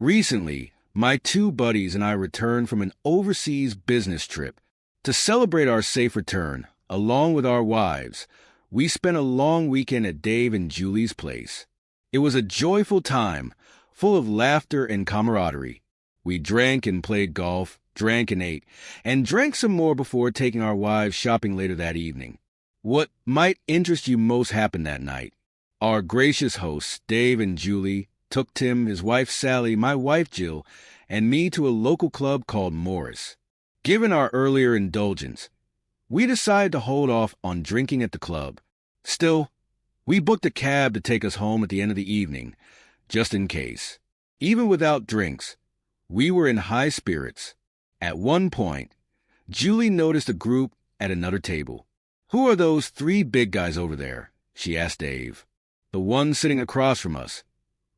Recently, my two buddies and I returned from an overseas business trip. To celebrate our safe return, along with our wives, we spent a long weekend at Dave and Julie's place. It was a joyful time, full of laughter and camaraderie. We drank and played golf, drank and ate, and drank some more before taking our wives shopping later that evening. What might interest you most happened that night. Our gracious hosts, Dave and Julie, took Tim, his wife Sally, my wife Jill, and me to a local club called Morris. Given our earlier indulgence, we decided to hold off on drinking at the club. Still, we booked a cab to take us home at the end of the evening, just in case. Even without drinks, we were in high spirits. At one point, Julie noticed a group at another table. "Who are those three big guys over there?" she asked Dave. "The one sitting across from us.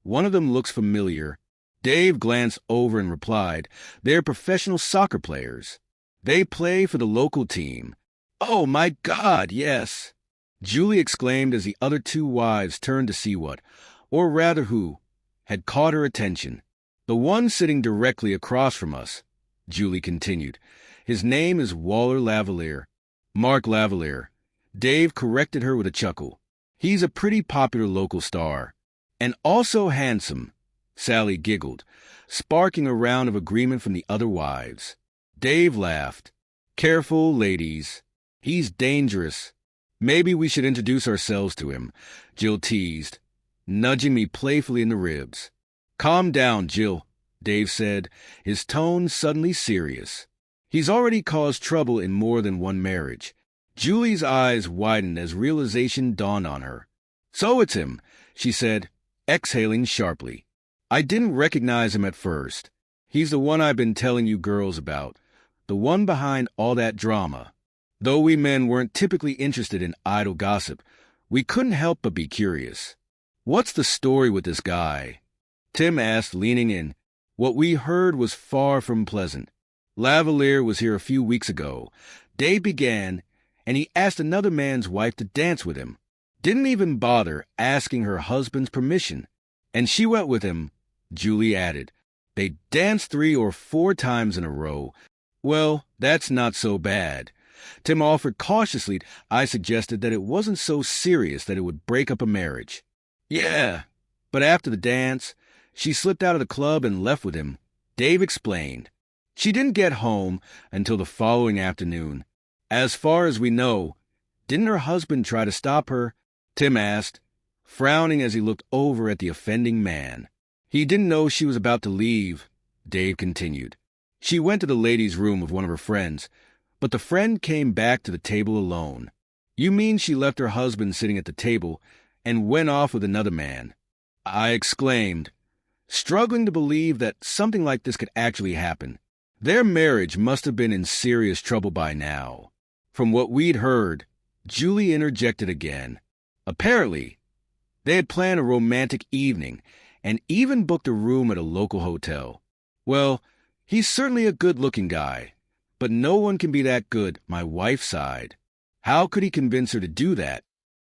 One of them looks familiar." Dave glanced over and replied, "They're professional soccer players. They play for the local team." "Oh, my God, yes!" Julie exclaimed as the other two wives turned to see what, or rather who, had caught her attention. "The one sitting directly across from us," Julie continued. "His name is Waller Lavalier. Mark Lavalier." Dave corrected her with a chuckle. "He's a pretty popular local star. And also handsome." Sally giggled, sparking a round of agreement from the other wives. Dave laughed. "Careful, ladies. He's dangerous. Maybe we should introduce ourselves to him," Jill teased, nudging me playfully in the ribs. "Calm down, Jill," Dave said, his tone suddenly serious. "He's already caused trouble in more than one marriage." Julie's eyes widened as realization dawned on her. "So it's him," she said, exhaling sharply. "I didn't recognize him at first. He's the one I've been telling you girls about, the one behind all that drama." Though we men weren't typically interested in idle gossip, we couldn't help but be curious. "What's the story with this guy?" Tim asked, leaning in. What we heard was far from pleasant. "Lavalier was here a few weeks ago," Dave began, "and he asked another man's wife to dance with him. Didn't even bother asking her husband's permission. And she went with him," Julie added. "They danced 3 or 4 times in a row." "Well, that's not so bad." Tim offered cautiously. I suggested that it wasn't so serious that it would break up a marriage. "Yeah, but after the dance, she slipped out of the club and left with him," Dave explained. "She didn't get home until the following afternoon. As far as we know, didn't her husband try to stop her?" Tim asked, frowning as he looked over at the offending man. "He didn't know she was about to leave," Dave continued. "She went to the ladies' room with one of her friends, but the friend came back to the table alone." "You mean she left her husband sitting at the table and went off with another man?" I exclaimed, struggling to believe that something like this could actually happen. Their marriage must have been in serious trouble by now. From what we'd heard, Julie interjected again. Apparently, they had planned a romantic evening and even booked a room at a local hotel. "Well, he's certainly a good-looking guy, but no one can be that good," my wife sighed. "How could he convince her to do that?"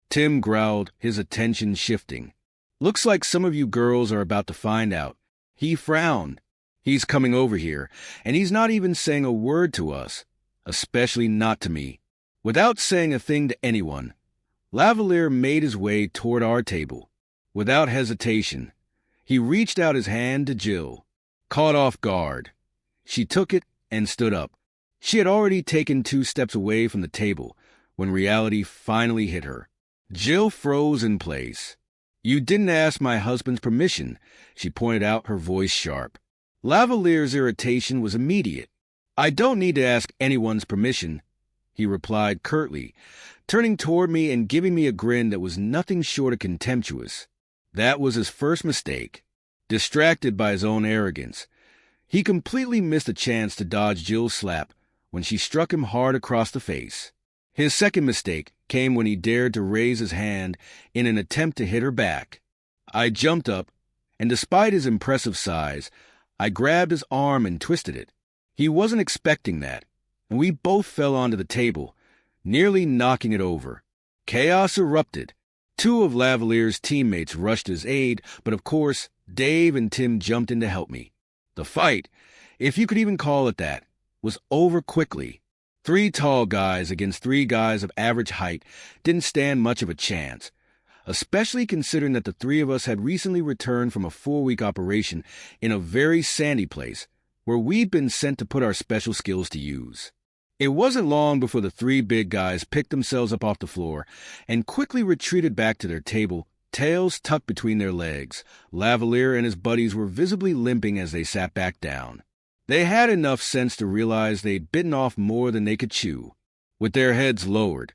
Tim growled, his attention shifting. "Looks like some of you girls are about to find out." He frowned. "He's coming over here, and he's not even saying a word to us, especially not to me." Without saying a thing to anyone, Lavalier made his way toward our table. Without hesitation, he reached out his hand to Jill. Caught off guard, she took it and stood up. She had already taken 2 steps away from the table when reality finally hit her. Jill froze in place. "You didn't ask my husband's permission," she pointed out, her voice sharp. Lavalier's irritation was immediate. "I don't need to ask anyone's permission," he replied curtly, turning toward me and giving me a grin that was nothing short of contemptuous. That was his first mistake. Distracted by his own arrogance, he completely missed a chance to dodge Jill's slap when she struck him hard across the face. His second mistake came when he dared to raise his hand in an attempt to hit her back. I jumped up, and despite his impressive size, I grabbed his arm and twisted it. He wasn't expecting that, and we both fell onto the table, nearly knocking it over. Chaos erupted. 2 of Lavalier's teammates rushed his aid, but of course, Dave and Tim jumped in to help me. The fight, if you could even call it that, was over quickly. 3 tall guys against 3 guys of average height didn't stand much of a chance, especially considering that the 3 of us had recently returned from a 4-week operation in a very sandy place where we'd been sent to put our special skills to use. It wasn't long before the 3 big guys picked themselves up off the floor and quickly retreated back to their table, tails tucked between their legs. Lavalier and his buddies were visibly limping as they sat back down. They had enough sense to realize they'd bitten off more than they could chew. With their heads lowered,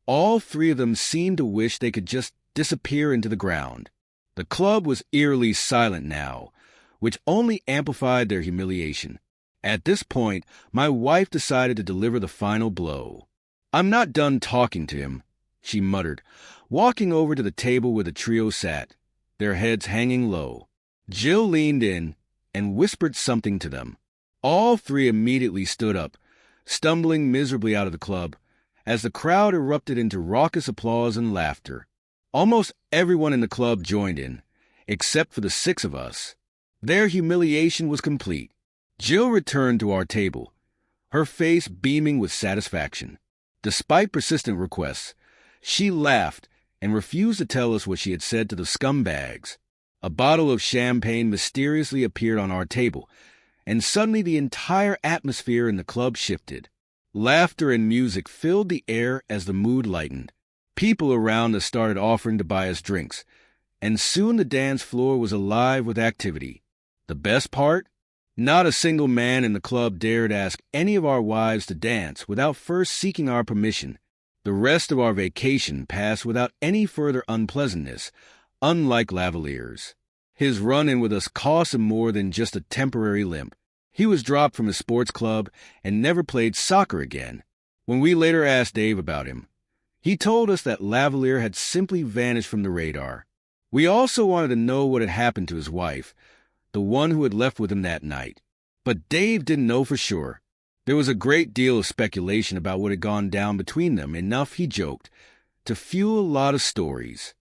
all 3 of them seemed to wish they could just disappear into the ground. The club was eerily silent now, which only amplified their humiliation. At this point, my wife decided to deliver the final blow. "I'm not done talking to him," she muttered, walking over to the table where the trio sat, their heads hanging low. Jill leaned in and whispered something to them. All 3 immediately stood up, stumbling miserably out of the club, as the crowd erupted into raucous applause and laughter. Almost everyone in the club joined in, except for the 6 of us. Their humiliation was complete. Jill returned to our table, her face beaming with satisfaction. Despite persistent requests, she laughed and refused to tell us what she had said to the scumbags. A bottle of champagne mysteriously appeared on our table, and suddenly the entire atmosphere in the club shifted. Laughter and music filled the air as the mood lightened. People around us started offering to buy us drinks, and soon the dance floor was alive with activity. The best part? Not a single man in the club dared ask any of our wives to dance without first seeking our permission. The rest of our vacation passed without any further unpleasantness, unlike Lavalier's. His run-in with us cost him more than just a temporary limp. He was dropped from his sports club and never played soccer again. When we later asked Dave about him, he told us that Lavalier had simply vanished from the radar. We also wanted to know what had happened to his wife, the one who had left with him that night. But Dave didn't know for sure. There was a great deal of speculation about what had gone down between them, enough, he joked, to fuel a lot of stories.